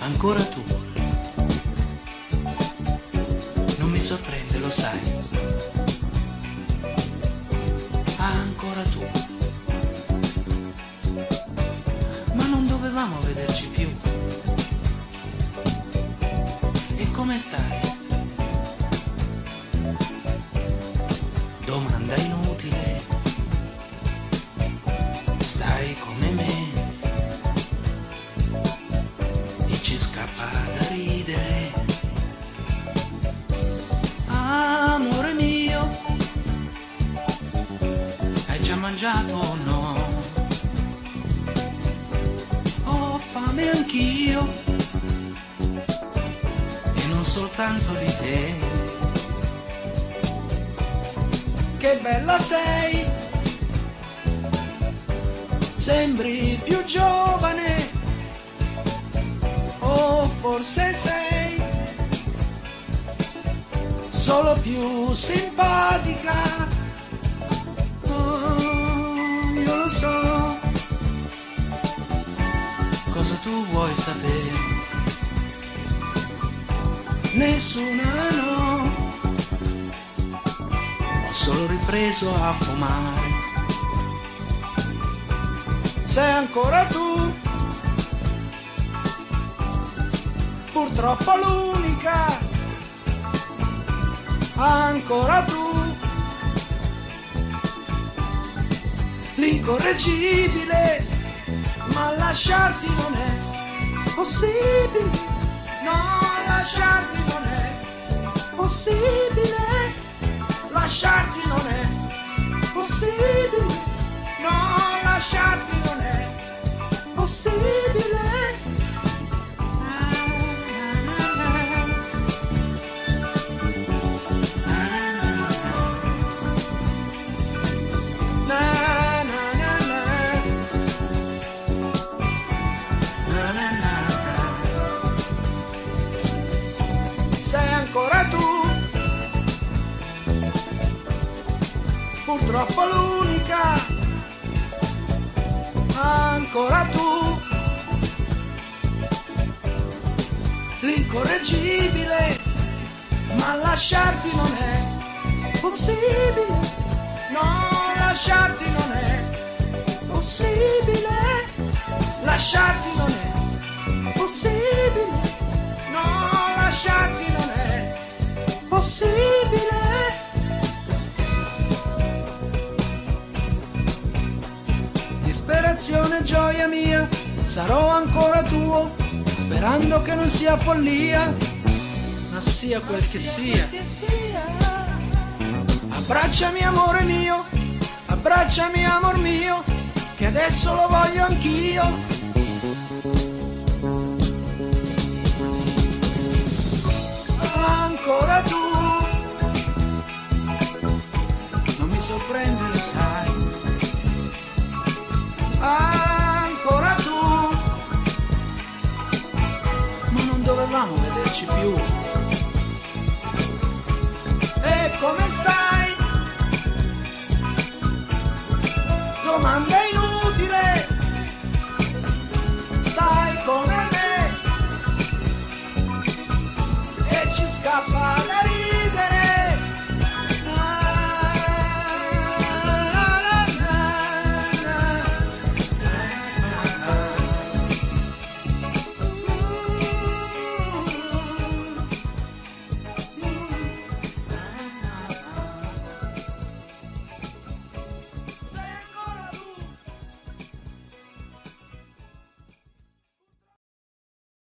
Ancora tu. Non mi sorprende, lo sai. Ancora tu. Ma non dovevamo vederci più. E come stai? Domanda inutile. Stai come me. E ci scappa da ridere. Amore mio, hai già mangiato o no? Ho fame anch'io, e non soltanto di te. Che bella sei, sembri più giovane, o forse sei solo più simpatica. Oh, io lo so. Cosa tu vuoi sapere? Nessuna, no. Ho solo ripreso a fumare. Sei ancora tu, purtroppo l'unica. Ancora tu, l'incorreggibile, ma lasciarti non è possibile. No, lasciarti non è possibile. Lasciarti non è possibile. No, lasciarti non è possibile. Sei ancora tu, purtroppo l'unica. Ancora tu, l'incorreggibile, ma lasciarti non è possibile. No, lasciarti non è possibile. Lasciarti non è possibile. No, lasciarti non è possibile. Disperazione, gioia mia, sarò ancora tuo, sperando che non sia follia, ma sia quel che sia. Abbracciami amore mio, abbracciami amor mio, che adesso lo voglio anch'io. Ancora tu, non mi sorprende, lo sai. Ancora tu, ma non dovevamo vederci più.